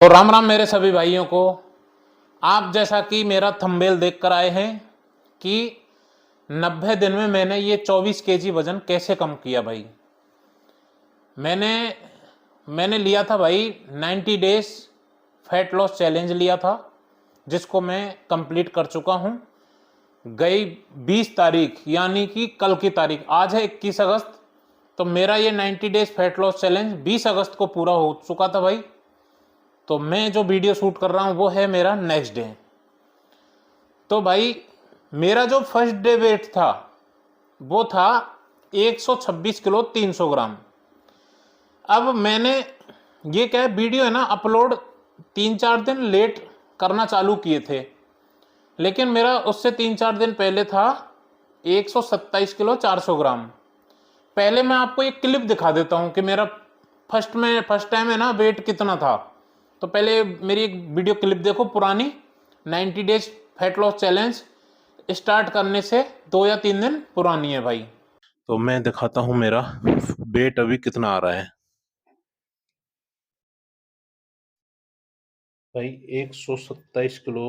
तो राम राम मेरे सभी भाइयों को। आप जैसा कि मेरा थंबनेल देख कर आए हैं कि 90 दिन में मैंने ये 24 केजी वजन कैसे कम किया भाई। मैंने लिया था भाई 90 डेज फैट लॉस चैलेंज लिया था, जिसको मैं कंप्लीट कर चुका हूँ। गई 20 तारीख यानी कि कल की तारीख, आज है 21 अगस्त, तो मेरा ये 90 डेज फैट लॉस चैलेंज 20 अगस्त को पूरा हो चुका था भाई। तो मैं जो वीडियो शूट कर रहा हूँ वो है मेरा नेक्स्ट डे। तो भाई मेरा जो फर्स्ट डे वेट था वो था 126 किलो 300 ग्राम। अब मैंने ये क्या है, वीडियो है ना अपलोड 3-4 दिन लेट करना चालू किए थे, लेकिन मेरा उससे 3-4 दिन पहले था 127 किलो 400 ग्राम। पहले मैं आपको एक क्लिप दिखा देता हूँ कि मेरा फर्स्ट टाइम है ना वेट कितना था। तो पहले मेरी एक वीडियो क्लिप देखो पुरानी, 90 days fat loss challenge start करने से 2 या 3 दिन पुरानी है भाई। तो मैं दिखाता हूँ मेरा वेट अभी कितना आ रहा है भाई। 127 किलो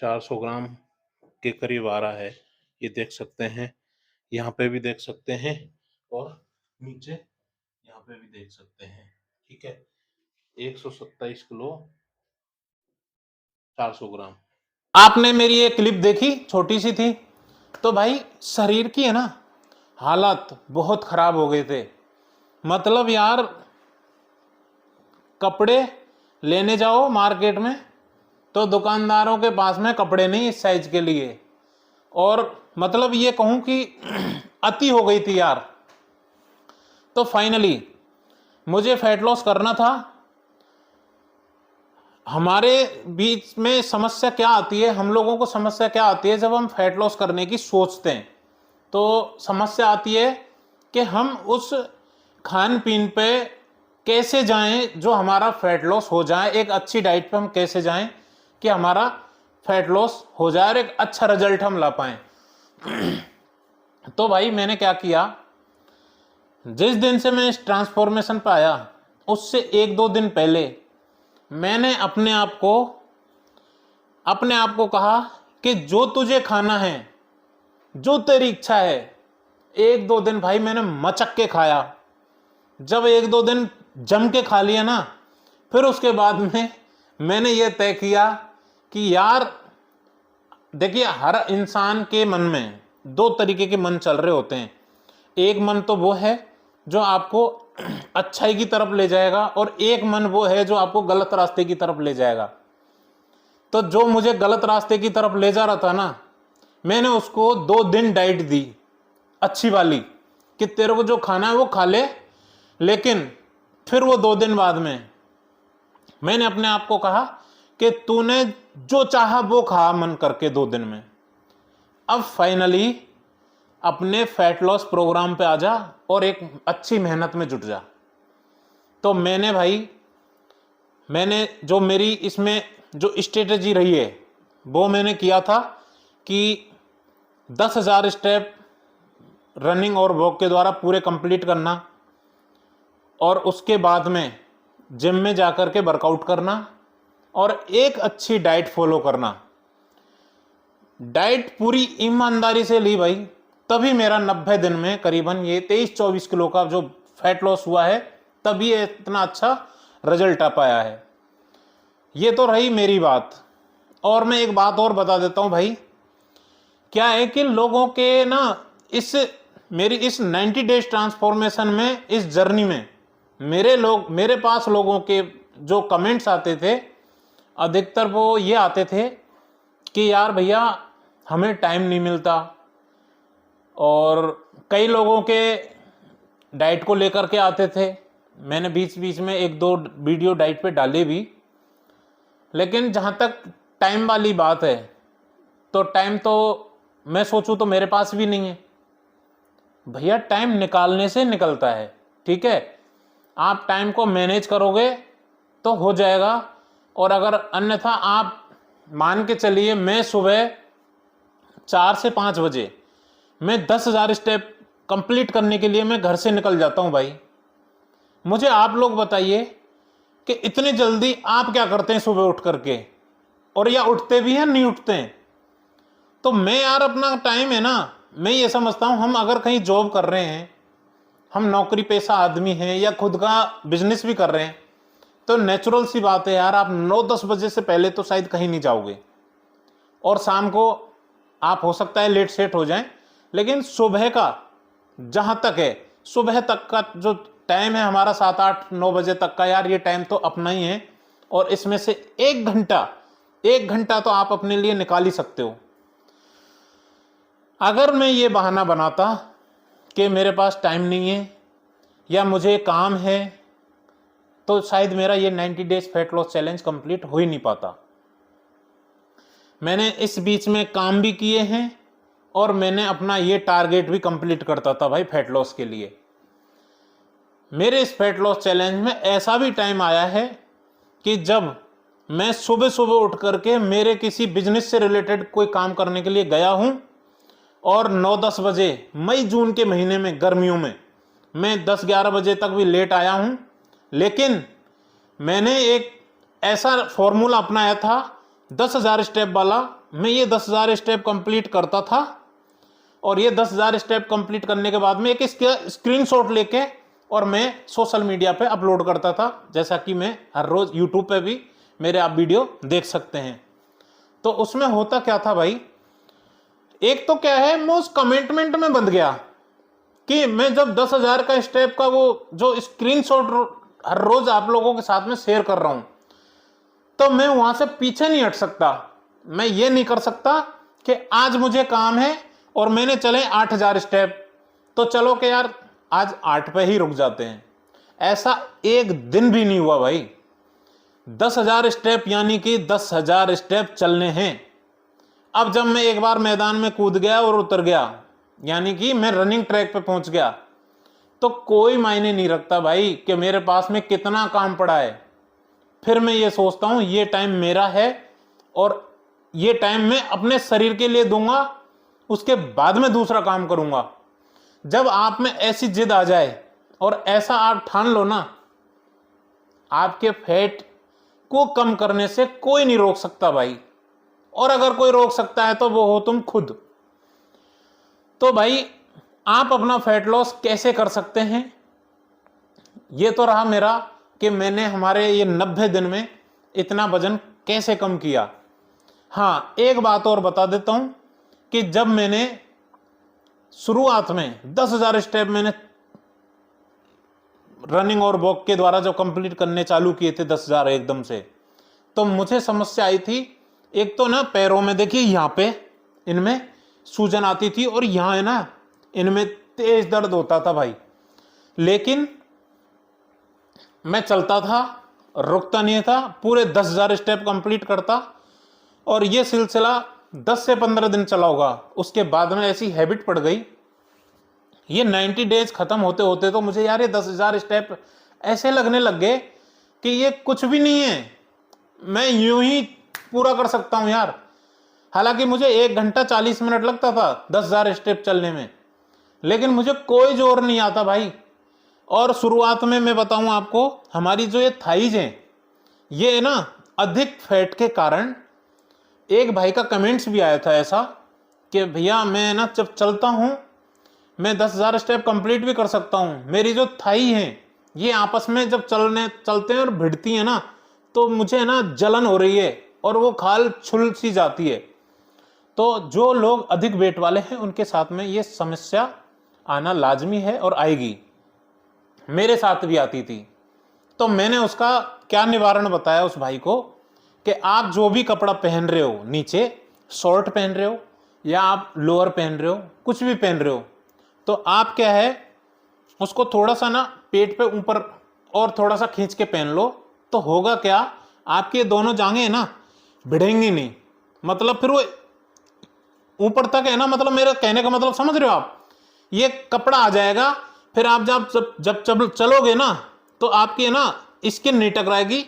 400 ग्राम के करीब आ रहा है, ये देख सकते हैं। यहाँ पे भी देख सकते हैं और नीचे यहाँ पे भी देख सकते हैं। ठीक है, 127 किलो 400 ग्राम। आपने मेरी ये क्लिप देखी, छोटी सी थी। तो भाई शरीर की है ना हालत बहुत खराब हो गए थे। मतलब यार, कपड़े लेने जाओ मार्केट में तो दुकानदारों के पास में कपड़े नहीं इस साइज के लिए। और मतलब ये कहूँ कि अति हो गई थी यार। तो फाइनली मुझे फैट लॉस करना था। हमारे बीच में समस्या क्या आती है, हम लोगों को समस्या क्या आती है जब हम फैट लॉस करने की सोचते हैं, तो समस्या आती है कि हम उस खान पीन पे कैसे जाएं जो हमारा फैट लॉस हो जाए, एक अच्छी डाइट पे हम कैसे जाएं कि हमारा फैट लॉस हो जाए और एक अच्छा रिजल्ट हम ला पाएं। तो भाई मैंने क्या किया, जिस दिन से मैं इस ट्रांसफॉर्मेशन पे आया उससे 1-2 दिन पहले मैंने अपने आप को कहा कि जो तुझे खाना है, जो तेरी इच्छा है, 1-2 दिन भाई मैंने मचक के खाया। जब 1-2 दिन जम के खा लिया ना, फिर उसके बाद में मैंने ये तय किया कि यार देखिए, हर इंसान के मन में 2 तरीके के मन चल रहे होते हैं। एक मन तो वो है जो आपको अच्छाई की तरफ ले जाएगा, और एक मन वो है जो आपको गलत रास्ते की तरफ ले जाएगा। तो जो मुझे गलत रास्ते की तरफ ले जा रहा था ना, मैंने उसको 2 दिन डाइट दी अच्छी वाली कि तेरे को जो खाना है वो खा ले, लेकिन फिर वो 2 दिन बाद में मैंने अपने आप को कहा कि तूने जो चाहा वो खा मन करके 2 दिन में। अब फाइनली अपने फैट लॉस प्रोग्राम पे आ जा और एक अच्छी मेहनत में जुट जा। तो मैंने जो मेरी इसमें जो स्ट्रेटजी रही है वो मैंने किया था कि 10,000 स्टेप रनिंग और वॉक के द्वारा पूरे कंप्लीट करना, और उसके बाद में जिम में जाकर के वर्कआउट करना और एक अच्छी डाइट फॉलो करना। डाइट पूरी ईमानदारी से ली भाई, तभी मेरा 90 दिन में करीबन ये 23-24 किलो का जो फैट लॉस हुआ है, तभी ये इतना अच्छा रिजल्ट आ पाया है। ये तो रही मेरी बात। और मैं एक बात और बता देता हूँ भाई, क्या है कि लोगों के ना मेरी इस 90 डेज ट्रांसफॉर्मेशन में, इस जर्नी में मेरे पास लोगों के जो कमेंट्स आते थे, अधिकतर वो ये आते थे कि यार भैया हमें टाइम नहीं मिलता। और कई लोगों के डाइट को लेकर के आते थे। मैंने बीच बीच में 1-2 वीडियो डाइट पे डाले भी, लेकिन जहाँ तक टाइम वाली बात है, तो टाइम तो मैं सोचूं तो मेरे पास भी नहीं है भैया। टाइम निकालने से निकलता है, ठीक है। आप टाइम को मैनेज करोगे तो हो जाएगा। और अगर अन्यथा आप मान के चलिए, मैं सुबह 4 से 5 बजे मैं 10,000 स्टेप कंप्लीट करने के लिए मैं घर से निकल जाता हूं भाई। मुझे आप लोग बताइए कि इतनी जल्दी आप क्या करते हैं सुबह उठ करके, और या उठते भी हैं नहीं उठते हैं। तो मैं यार अपना टाइम है ना, मैं ये समझता हूं हम अगर कहीं जॉब कर रहे हैं, हम नौकरी पेशा आदमी हैं या खुद का बिजनेस भी कर रहे हैं, तो नेचुरल सी बात है यार, आप 9-10 बजे से पहले तो शायद कहीं नहीं जाओगे, और शाम को आप हो सकता है लेट सेट हो जाएं, लेकिन सुबह का जहां तक है, सुबह तक का जो टाइम है हमारा 7-8-9 बजे तक का, यार ये टाइम तो अपना ही है। और इसमें से 1 घंटा तो आप अपने लिए निकाल ही सकते हो। अगर मैं ये बहाना बनाता कि मेरे पास टाइम नहीं है या मुझे काम है, तो शायद मेरा ये 90 days fat loss challenge complete हो ही नहीं पाता। मैंने इस बीच में काम भी किए हैं और मैंने अपना ये टारगेट भी कंप्लीट करता था भाई फैट लॉस के लिए। मेरे इस फैट लॉस चैलेंज में ऐसा भी टाइम आया है कि जब मैं सुबह सुबह उठ करके मेरे किसी बिजनेस से रिलेटेड कोई काम करने के लिए गया हूं, और 9-10 बजे मई जून के महीने में गर्मियों में मैं 10-11 बजे तक भी लेट आया हूं, लेकिन मैंने एक ऐसा फॉर्मूला अपनाया था 10,000 स्टेप वाला। मैं ये 10,000 स्टेप कंप्लीट करता था, और ये 10,000 स्टेप कंप्लीट करने के बाद में एक इसका स्क्रीनशॉट लेके और मैं सोशल मीडिया पे अपलोड करता था, जैसा कि मैं हर रोज यूट्यूब पे भी मेरे आप वीडियो देख सकते हैं। तो उसमें होता क्या था भाई, एक तो क्या है, मैं उस कमिटमेंट में बंध गया कि मैं जब 10,000 का स्टेप का वो जो स्क्रीनशॉट हर रोज आप लोगों के साथ में शेयर कर रहा हूं, तो मैं वहां से पीछे नहीं हट सकता। मैं ये नहीं कर सकता कि आज मुझे काम है और मैंने चले 8,000 स्टेप, तो चलो कि यार आज 8 पे ही रुक जाते हैं। ऐसा एक दिन भी नहीं हुआ भाई। 10,000 स्टेप यानी कि 10,000 स्टेप चलने हैं। अब जब मैं एक बार मैदान में कूद गया और उतर गया, यानी कि मैं रनिंग ट्रैक पे पहुंच गया, तो कोई मायने नहीं रखता भाई कि मेरे पास में कितना काम पड़ा है। फिर मैं ये सोचता हूं ये टाइम मेरा है और ये टाइम मैं अपने शरीर के लिए दूंगा, उसके बाद में दूसरा काम करूंगा। जब आप में ऐसी जिद आ जाए और ऐसा आप ठान लो ना, आपके फैट को कम करने से कोई नहीं रोक सकता भाई। और अगर कोई रोक सकता है तो वो हो तुम खुद। तो भाई आप अपना फैट लॉस कैसे कर सकते हैं, ये तो रहा मेरा कि मैंने हमारे ये 90 दिन में इतना वजन कैसे कम किया। हाँ, एक बात और बता देता हूं कि जब मैंने शुरुआत में 10,000 स्टेप मैंने रनिंग और वॉक के द्वारा जो कंप्लीट करने चालू किए थे 10,000 एकदम से, तो मुझे समस्या आई थी। एक तो ना पैरों में देखिए यहाँ पे इनमें सूजन आती थी और यहाँ है ना इनमें तेज दर्द होता था भाई। लेकिन मैं चलता था, रुकता नहीं था, पूरे 10,000 स्टेप कंप्लीट करता, और ये सिलसिला 10 से 15 दिन चला होगा। उसके बाद में ऐसी हैबिट पड़ गई, ये 90 डेज खत्म होते होते तो मुझे यार ये 10,000 स्टेप ऐसे लगने लग गए कि ये कुछ भी नहीं है, मैं यूं ही पूरा कर सकता हूं यार। हालांकि मुझे 1 घंटा 40 मिनट लगता था 10,000 स्टेप चलने में, लेकिन मुझे कोई जोर नहीं आता भाई। और शुरुआत में मैं बताऊं आपको, हमारी जो ये थाइज हैं, ये ना अधिक फैट के कारण, एक भाई का कमेंट्स भी आया था ऐसा कि भैया मैं ना जब चलता हूं मैं 10,000 स्टेप कंप्लीट भी कर सकता हूं, मेरी जो थाई है ये आपस में जब चलते हैं और भिड़ती है ना, तो मुझे ना जलन हो रही है और वो खाल छुल सी जाती है। तो जो लोग अधिक वेट वाले हैं उनके साथ में ये समस्या आना लाजमी है और आएगी। मेरे साथ भी आती थी। तो मैंने उसका क्या निवारण बताया उस भाई को कि आप जो भी कपड़ा पहन रहे हो, नीचे शॉर्ट पहन रहे हो या आप लोअर पहन रहे हो, कुछ भी पहन रहे हो, तो आप क्या है उसको थोड़ा सा ना पेट पे ऊपर और थोड़ा सा खींच के पहन लो। तो होगा क्या, आपकी दोनों जांघें ना भिड़ेंगी नहीं, मतलब फिर वो ऊपर तक है ना, मतलब मेरा कहने का मतलब समझ रहे हो आप, ये कपड़ा आ जाएगा। फिर आप जब चलोगे ना तो आपकी है ना स्किन नहीं टकराएगी,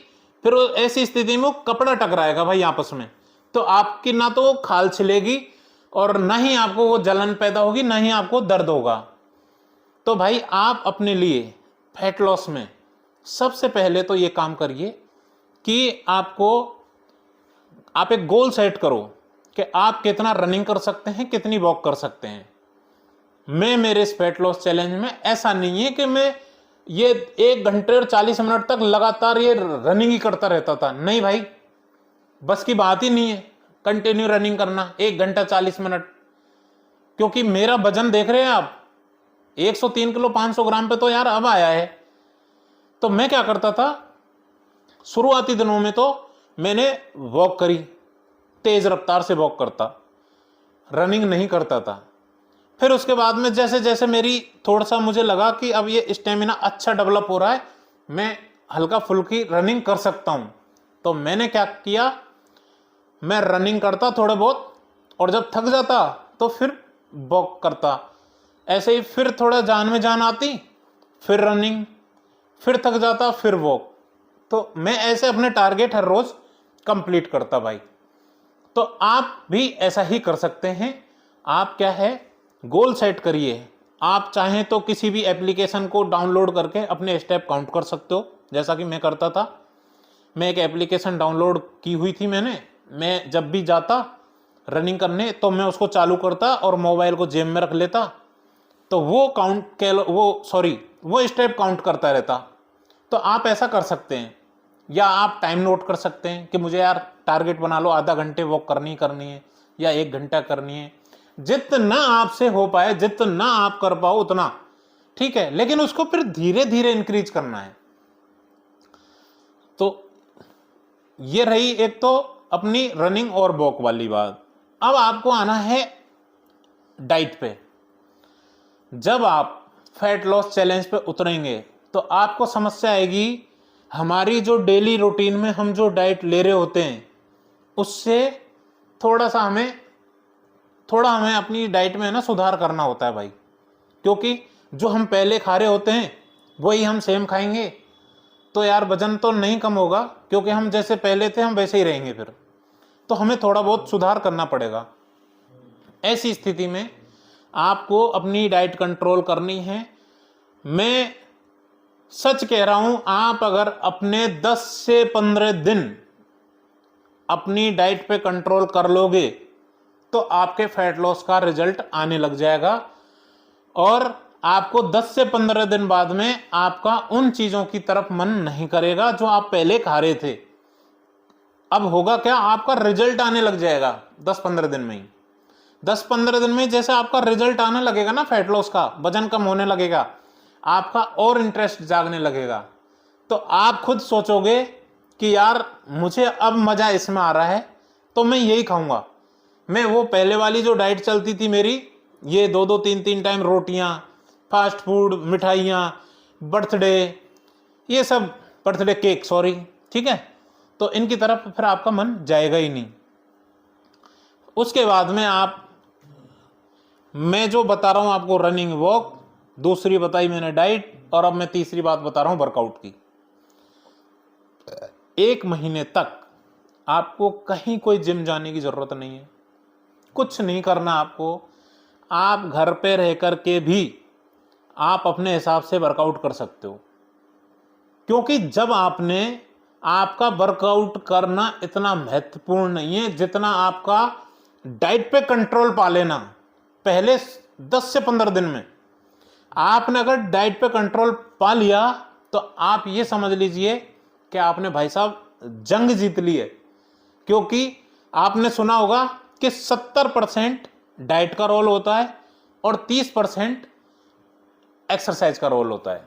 फिर ऐसी स्थिति में वो कपड़ा टकराएगा भाई आपस में, तो आपकी ना तो वो खाल छिलेगी और ना ही आपको वो जलन पैदा होगी, ना ही आपको दर्द होगा। तो भाई आप अपने लिए फैट लॉस में सबसे पहले तो ये काम करिए कि आप एक गोल सेट करो कि आप कितना रनिंग कर सकते हैं, कितनी वॉक कर सकते हैं। मैं मेरे इस फैट लॉस चैलेंज में ऐसा नहीं है कि मैं ये 1 घंटे और 40 मिनट तक लगातार ये रनिंग ही करता रहता था। नहीं भाई, बस की बात ही नहीं है कंटिन्यू रनिंग करना 1 घंटा 40 मिनट। क्योंकि मेरा वजन देख रहे हैं आप, 103 किलो 500 ग्राम पे तो यार अब आया है। तो मैं क्या करता था, शुरुआती दिनों में तो मैंने वॉक करी, तेज रफ्तार से वॉक करता, रनिंग नहीं करता था। फिर उसके बाद में जैसे जैसे मेरी थोड़ा सा मुझे लगा कि अब ये स्टेमिना अच्छा डेवलप हो रहा है, मैं हल्का फुल्की रनिंग कर सकता हूँ, तो मैंने क्या किया, मैं रनिंग करता थोड़ा बहुत, और जब थक जाता तो फिर वॉक करता। ऐसे ही फिर थोड़ा जान में जान आती, फिर रनिंग, फिर थक जाता, फिर वॉक। तो मैं ऐसे अपने टारगेट हर रोज कंप्लीट करता भाई। तो आप भी ऐसा ही कर सकते हैं। आप क्या है, गोल सेट करिए। आप चाहें तो किसी भी एप्लीकेशन को डाउनलोड करके अपने स्टेप काउंट कर सकते हो, जैसा कि मैं करता था। मैं एक एप्लीकेशन डाउनलोड की हुई थी मैंने, मैं जब भी जाता रनिंग करने तो मैं उसको चालू करता और मोबाइल को जेब में रख लेता, तो वो स्टेप काउंट करता रहता। तो आप ऐसा कर सकते हैं, या आप टाइम नोट कर सकते हैं कि मुझे यार टारगेट बना लो, आधा घंटे वॉक करनी है या 1 घंटा करनी है। जितना आपसे हो पाए, जितना आप कर पाओ उतना ठीक है, लेकिन उसको फिर धीरे धीरे इंक्रीज करना है। तो ये रही एक तो अपनी रनिंग और वॉक वाली बात। अब आपको आना है डाइट पे। जब आप फैट लॉस चैलेंज पे उतरेंगे तो आपको समस्या आएगी, हमारी जो डेली रूटीन में हम जो डाइट ले रहे होते हैं उससे थोड़ा हमें अपनी डाइट में ना सुधार करना होता है भाई। क्योंकि जो हम पहले खा रहे होते हैं वही हम सेम खाएंगे तो यार वजन तो नहीं कम होगा, क्योंकि हम जैसे पहले थे हम वैसे ही रहेंगे। फिर तो हमें थोड़ा बहुत सुधार करना पड़ेगा। ऐसी स्थिति में आपको अपनी डाइट कंट्रोल करनी है। मैं सच कह रहा हूं, आप अगर अपने 10 से 15 दिन अपनी डाइट पे कंट्रोल कर लोगे तो आपके फैट लॉस का रिजल्ट आने लग जाएगा, और आपको 10 से 15 दिन बाद में आपका उन चीजों की तरफ मन नहीं करेगा जो आप पहले खा रहे थे। अब होगा क्या, आपका रिजल्ट आने लग जाएगा 10-15 दिन में ही। 10-15 दिन में जैसे आपका रिजल्ट आने लगेगा ना फैट लॉस का, वजन कम होने लगेगा, आपका और इंटरेस्ट जागने लगेगा। तो आप खुद सोचोगे कि यार मुझे अब मजा इसमें आ रहा है तो मैं यही खाऊंगा। मैं वो पहले वाली जो डाइट चलती थी मेरी, ये 2-2 3-3 टाइम रोटियां, फास्ट फूड, मिठाइयाँ, बर्थडे केक, ठीक है, तो इनकी तरफ फिर आपका मन जाएगा ही नहीं। उसके बाद में मैं जो बता रहा हूं आपको, रनिंग, वॉक, दूसरी बताई मैंने डाइट, और अब मैं तीसरी बात बता रहा हूं वर्कआउट की। 1 महीने तक आपको कहीं कोई जिम जाने की जरूरत नहीं है, कुछ नहीं करना आपको। आप घर पे रह कर के भी आप अपने हिसाब से वर्कआउट कर सकते हो। क्योंकि जब आपका वर्कआउट करना इतना महत्वपूर्ण नहीं है जितना आपका डाइट पे कंट्रोल पा लेना। पहले 10 से 15 दिन में आपने अगर डाइट पे कंट्रोल पा लिया तो आप ये समझ लीजिए कि आपने भाई साहब जंग जीत ली है। क्योंकि आपने सुना होगा कि 70% डाइट का रोल होता है और 30% एक्सरसाइज का रोल होता है।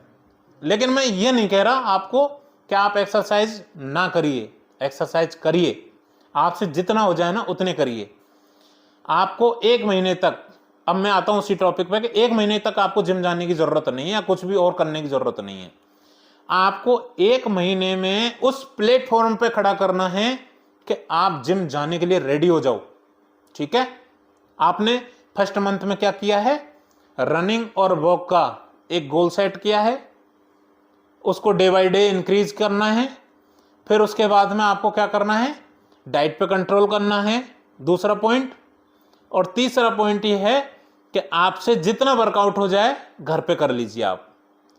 लेकिन मैं ये नहीं कह रहा आपको कि आप एक्सरसाइज ना करिए, एक्सरसाइज करिए, आपसे जितना हो जाए ना उतने करिए। आपको 1 महीने तक, अब मैं आता हूं उसी टॉपिक पे, कि 1 महीने तक आपको जिम जाने की जरूरत नहीं है या कुछ भी और करने की जरूरत नहीं है। आपको 1 महीने में उस प्लेटफॉर्म पे खड़ा करना है कि आप जिम जाने के लिए रेडी हो जाओ। ठीक है, आपने फर्स्ट मंथ में क्या किया है, रनिंग और वॉक का एक गोल सेट किया है, उसको डे बाय डे इंक्रीज करना है। फिर उसके बाद में आपको क्या करना है, डाइट पे कंट्रोल करना है, दूसरा पॉइंट। और तीसरा पॉइंट ये है कि आपसे जितना वर्कआउट हो जाए घर पे कर लीजिए आप।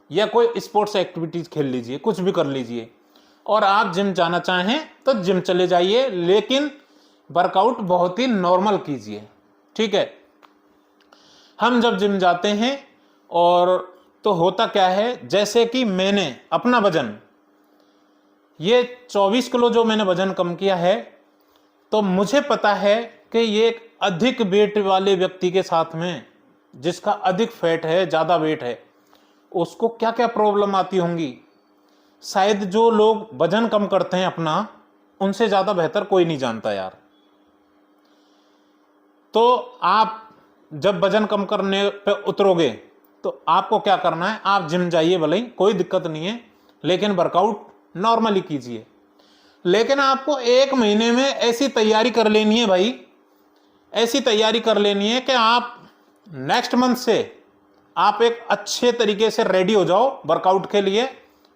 या कोई स्पोर्ट्स एक्टिविटीज खेल लीजिए, कुछ भी कर लीजिए। और आप जिम जाना चाहें तो जिम चले जाइए, लेकिन वर्कआउट बहुत ही नॉर्मल कीजिए, ठीक है। हम जब जिम जाते हैं और तो होता क्या है, जैसे कि मैंने अपना वजन ये 24 किलो जो मैंने वजन कम किया है, तो मुझे पता है कि ये एक अधिक वेट वाले व्यक्ति के साथ में, जिसका अधिक फैट है, ज़्यादा वेट है, उसको क्या क्या प्रॉब्लम आती होंगी। शायद जो लोग वजन कम करते हैं अपना, उनसे ज़्यादा बेहतर कोई नहीं जानता यार। तो आप जब वजन कम करने पे उतरोगे तो आपको क्या करना है, आप जिम जाइए, भले ही कोई दिक्कत नहीं है, लेकिन वर्कआउट नॉर्मली कीजिए। लेकिन आपको 1 महीने में ऐसी तैयारी कर लेनी है भाई, ऐसी तैयारी कर लेनी है कि आप नेक्स्ट मंथ से आप एक अच्छे तरीके से रेडी हो जाओ वर्कआउट के लिए,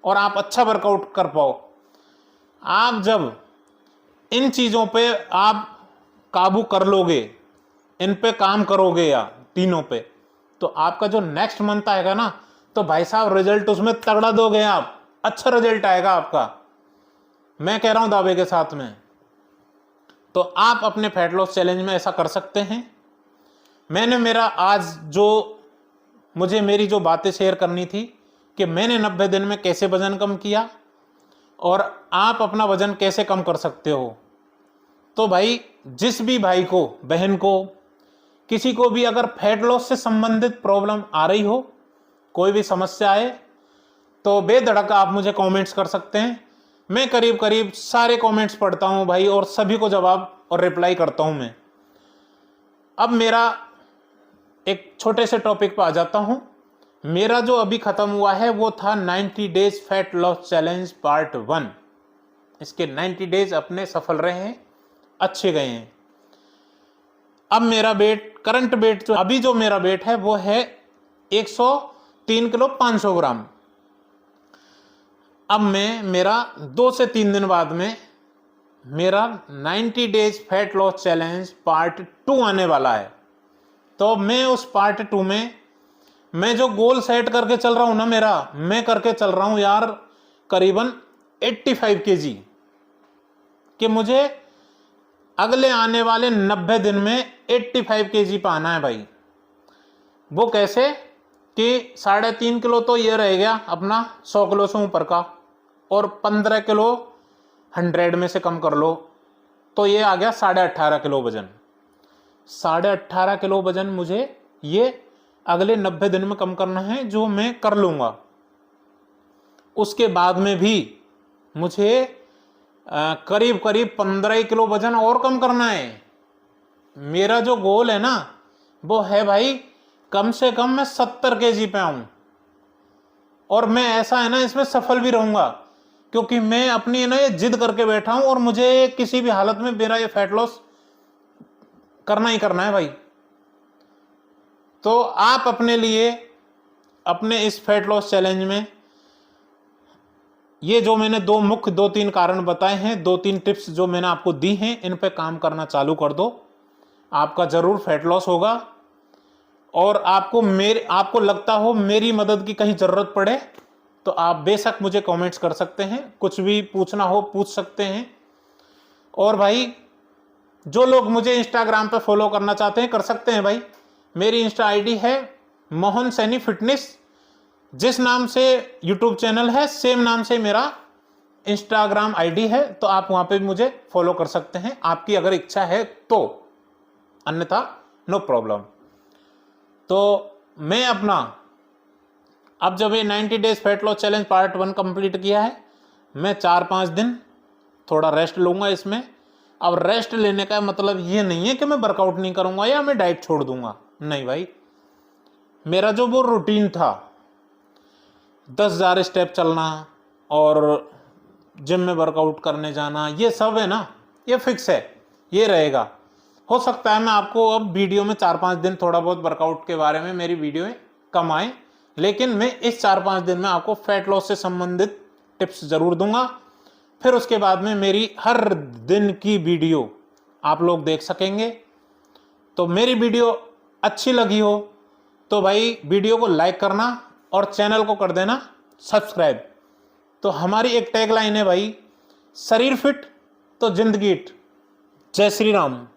और आप अच्छा वर्कआउट कर पाओ। आप जब इन चीज़ों पे आप काबू कर लोगे, इन पे काम करोगे या तीनों पे, तो आपका जो नेक्स्ट मंथ आएगा ना, तो भाई साहब रिजल्ट उसमें तगड़ा दोगे आप, अच्छा रिजल्ट आएगा आपका, मैं कह रहा हूं दावे के साथ में। तो आप अपने फैट लॉस चैलेंज में ऐसा कर सकते हैं। मैंने मेरा आज जो मुझे मेरी जो बातें शेयर करनी थी कि मैंने 90 दिन में कैसे वजन कम किया और आप अपना वजन कैसे कम कर सकते हो। तो भाई जिस भी भाई को, बहन को, किसी को भी अगर फैट लॉस से संबंधित प्रॉब्लम आ रही हो, कोई भी समस्या आए, तो बेधड़क आप मुझे कमेंट्स कर सकते हैं। मैं करीब करीब सारे कमेंट्स पढ़ता हूं भाई, और सभी को जवाब और रिप्लाई करता हूं मैं। अब मेरा एक छोटे से टॉपिक पर आ जाता हूं। मेरा जो अभी खत्म हुआ है वो था 90 days fat loss challenge part 1। इसके 90 डेज अपने सफल रहे हैं, अच्छे गए हैं। अब मेरा वेट, करंट वेट जो अभी जो मेरा वेट है वो है 103 किलो 500 ग्राम। अब मेरा 2 से 3 दिन बाद में मेरा 90 days fat loss challenge part 2 आने वाला है। तो मैं उस पार्ट 2 में मैं जो गोल सेट करके चल रहा हूं ना, मैं करके चल रहा हूं यार करीबन 85 kg, कि मुझे अगले आने वाले 90 दिन में 85 kg पाना है भाई। वो कैसे कि 3.5 किलो तो ये रह गया अपना 100 किलो से ऊपर का, और 15 किलो 100 में से कम कर लो, तो ये आ गया 18.5 किलो वजन। 18.5 किलो वजन मुझे ये अगले 90 दिन में कम करना है, जो मैं कर लूँगा। उसके बाद में भी मुझे करीब करीब 15 किलो वजन और कम करना है। मेरा जो गोल है ना वो है भाई, कम से कम मैं 70 kg पे आऊँ, और मैं ऐसा है ना इसमें सफल भी रहूँगा, क्योंकि मैं अपनी ना ये जिद करके बैठा हूँ, और मुझे किसी भी हालत में मेरा ये फैट लॉस करना ही करना है भाई। तो आप अपने लिए, अपने इस फैट लॉस चैलेंज में, ये जो मैंने 2-3 कारण बताए हैं, 2-3 टिप्स जो मैंने आपको दी हैं, इन पे काम करना चालू कर दो, आपका जरूर फैट लॉस होगा। और आपको लगता हो मेरी मदद की कहीं जरूरत पड़े, तो आप बेशक मुझे कमेंट्स कर सकते हैं, कुछ भी पूछना हो पूछ सकते हैं। और भाई जो लोग मुझे इंस्टाग्राम पे फॉलो करना चाहते हैं कर सकते हैं भाई। मेरी इंस्टा आईडी है मोहन सैनी फिटनेस, जिस नाम से यूट्यूब चैनल है सेम नाम से मेरा इंस्टाग्राम आईडी है, तो आप वहां पे भी मुझे फॉलो कर सकते हैं, आपकी अगर इच्छा है तो, अन्यथा नो प्रॉब्लम। तो मैं अपना अब जब ये 90 days fat loss challenge part 1 complete किया है, मैं 4-5 दिन थोड़ा रेस्ट लूँगा इसमें। अब रेस्ट लेने का मतलब ये नहीं है कि मैं वर्कआउट नहीं करूँगा या मैं डाइट छोड़ दूंगा, नहीं भाई। मेरा जो वो रूटीन था 10,000 स्टेप चलना और जिम में वर्कआउट करने जाना, ये सब है ना, ये फिक्स है, ये रहेगा। हो सकता है मैं आपको अब वीडियो में 4-5 दिन थोड़ा बहुत वर्कआउट के बारे में मेरी वीडियो में कम आए, लेकिन मैं इस 4-5 दिन में आपको फैट लॉस से संबंधित टिप्स जरूर दूंगा। फिर उसके बाद में मेरी हर दिन की वीडियो आप लोग देख सकेंगे। तो मेरी वीडियो अच्छी लगी हो तो भाई वीडियो को लाइक करना, और चैनल को कर देना सब्सक्राइब। तो हमारी एक टैगलाइन है भाई, शरीर फिट तो जिंदगी हिट। जय श्री राम।